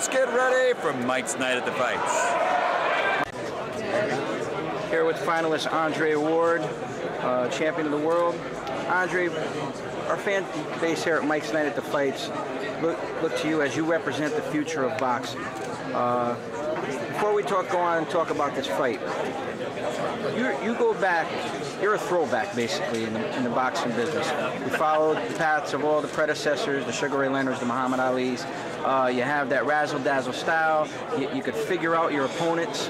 Let's get ready for Mike's Night at the Fights. Here with finalist Andre Ward, champion of the world. Andre, our fan base here at Mike's Night at the Fights look to you as you represent the future of boxing. Before we go on and talk about this fight, you go back, you're a throwback basically in the boxing business. You followed the paths of all the predecessors, the Sugar Ray Leonards, the Muhammad Alis. You have that razzle-dazzle style. You could figure out your opponents.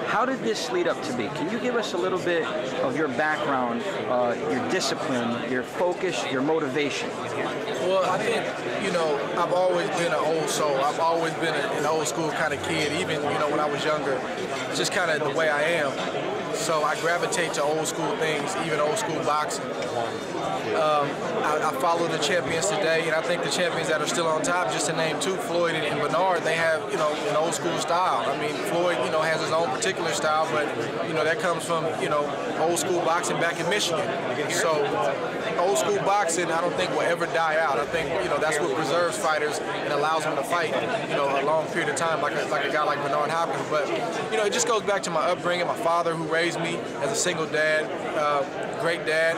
How did this lead up to be? Can you give us a little bit of your background, your discipline, your focus, your motivation? Well, I think, I've always been an old soul. I've always been an old school kind of kid, even, when I was younger. It's just kind of the way I am. So I gravitate to old school things, even old school boxing. I follow the champions today, and I think the champions that are still on top, just to name two, Floyd and Bernard, they have, an old school style. I mean, Floyd, has his own particular style, but, that comes from, old school boxing back in Michigan. So old school boxing, I don't think will ever die out. I think, that's what preserves fighters and allows them to fight, a long period of time, like a guy like Bernard Hopkins. But, it just goes back to my upbringing, my father who raised me as a single dad, great dad.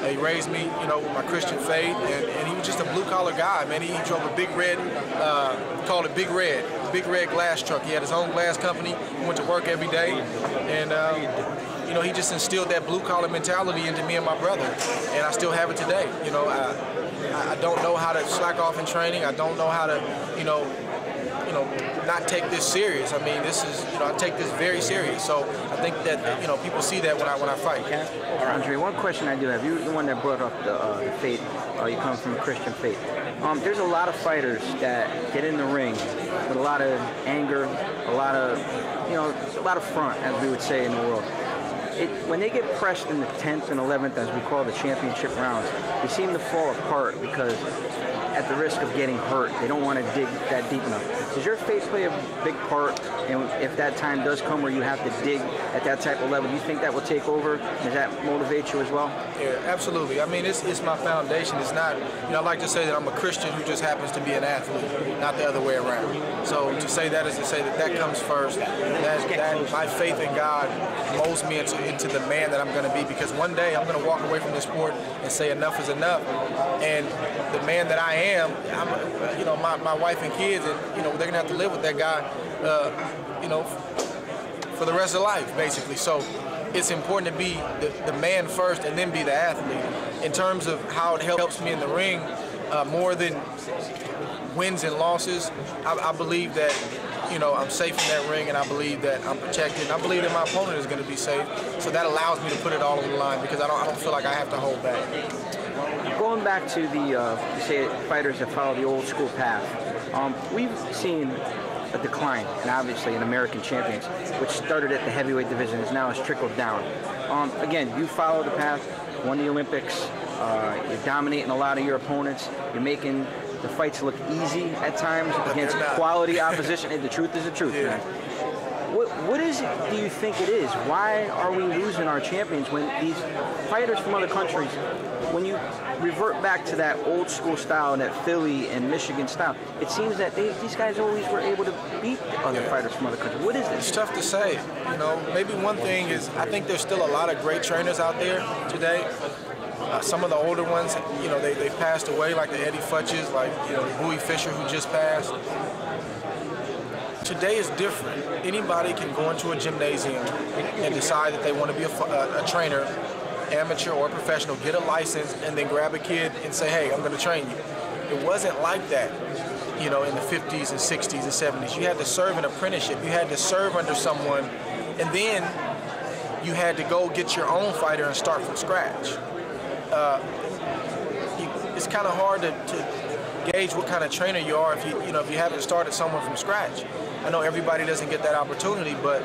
He raised me, with my Christian faith, and he was just a blue-collar guy, man. He drove a big red, called it Big Red glass truck. He had his own glass company. He went to work every day, and he just instilled that blue-collar mentality into me and my brother, and I still have it today. I don't know how to slack off in training. I don't know how to, not take this serious. I mean, this is, I take this very serious. So I think that, people see that when I fight. Okay. Andre, one question I do have. You're the one that brought up the faith. You come from a Christian faith. There's a lot of fighters that get in the ring with a lot of anger, a lot of front, as we would say in the world. When they get pressed in the 10th and 11th, as we call the championship rounds, they seem to fall apart because at the risk of getting hurt, they don't want to dig that deep enough. Does your faith play a big part? And if that time does come where you have to dig at that type of level, do you think that will take over? Does that motivate you as well? Yeah, absolutely. I mean, it's my foundation. It's not, I like to say that I'm a Christian who just happens to be an athlete, not the other way around. So to say that is to say that comes first. That my faith in God molds me into the man that I'm going to be, because one day I'm going to walk away from this sport and say enough is enough. And the man that I am, my wife and kids, and they're going to have to live with that guy, for the rest of life, basically. So it's important to be the man first and then be the athlete. In terms of how it helps me in the ring, more than wins and losses, I believe that I'm safe in that ring, and I believe that I'm protected. And I believe that my opponent is going to be safe. So that allows me to put it all on the line, because I don't feel like I have to hold back. Going back to the you say fighters that follow the old school path, we've seen a decline, and obviously in American champions, which started at the heavyweight division, now has trickled down. Again, you follow the path, won the Olympics, you're dominating a lot of your opponents, you're making the fights look easy at times against quality opposition. And the truth is the truth, man. What is it, do you think it is? Why are we losing our champions when these fighters from other countries, when you revert back to that old school style, that Philly and Michigan style, it seems that these guys always were able to beat other fighters from other countries. What is this? It's tough to say. Maybe one thing is, I think there's still a lot of great trainers out there today. Some of the older ones, they passed away, like the Eddie Futches, like Bowie Fisher, who just passed. Today is different. Anybody can go into a gymnasium and decide that they want to be a trainer, amateur or professional, get a license, and then grab a kid and say, hey, I'm going to train you. It wasn't like that, in the 50s and 60s and 70s. You had to serve an apprenticeship. You had to serve under someone, and then you had to go get your own fighter and start from scratch. It's kind of hard to gauge what kind of trainer you are if you haven't started someone from scratch. I know everybody doesn't get that opportunity, but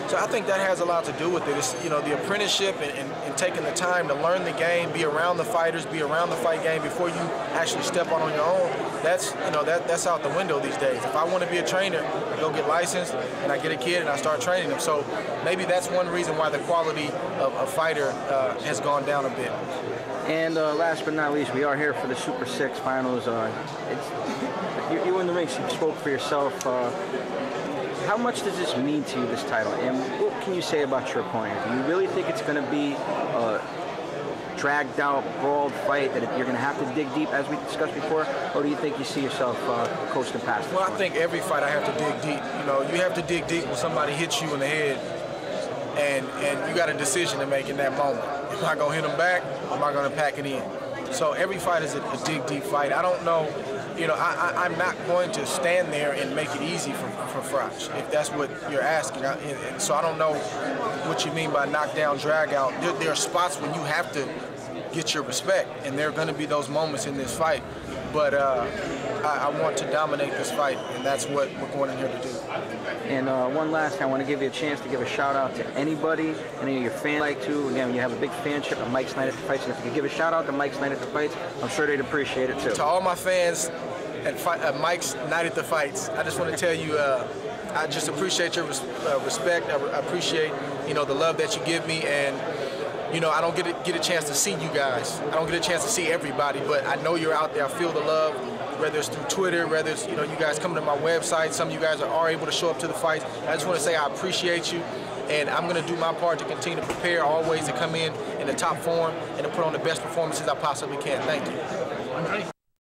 so I think that has a lot to do with it. It's, the apprenticeship and taking the time to learn the game, be around the fighters, be around the fight game before you actually step on your own. That's that's out the window these days. If I want to be a trainer, I go get licensed and I get a kid and I start training them. So maybe that's one reason why the quality of a fighter has gone down a bit. And last but not least, we are here for the Super 6 finals. You were in the ring obviously you spoke for yourself. How much does this mean to you, this title? And what can you say about your opponent? Do you really think it's going to be a dragged out, brawled fight that you're going to have to dig deep, as we discussed before? Or do you think you see yourself coasting past this Well, one? I think every fight I have to dig deep. You know, you have to dig deep when somebody hits you in the head, and you got a decision to make in that moment. Am I going to hit them back, or am I going to pack it in? So every fight is a dig deep fight. I don't know. You know, I'm not going to stand there and make it easy for Froch, if that's what you're asking. So I don't know what you mean by knockdown, drag out. There are spots when you have to get your respect, and there are going to be those moments in this fight. But I want to dominate this fight, and that's what we're going in here to do. And one last thing, I want to give you a chance to give a shout out to anybody, any of your fans like to. Again, you have a big fanship of Mikesnightatthefights, and if you could give a shout out to Mikesnightatthefights, I'm sure they'd appreciate it too. To all my fans at Mikesnightatthefights, I just want to tell you, I just appreciate your respect. I appreciate, you know, the love that you give me, and you know, I don't get a chance to see you guys. I don't get a chance to see everybody, but I know you're out there. I feel the love, whether it's through Twitter, whether it's, you know, you guys coming to my website. Some of you guys are able to show up to the fights. I just want to say I appreciate you, and I'm going to do my part to continue to prepare always to come in the top form and to put on the best performances I possibly can. Thank you.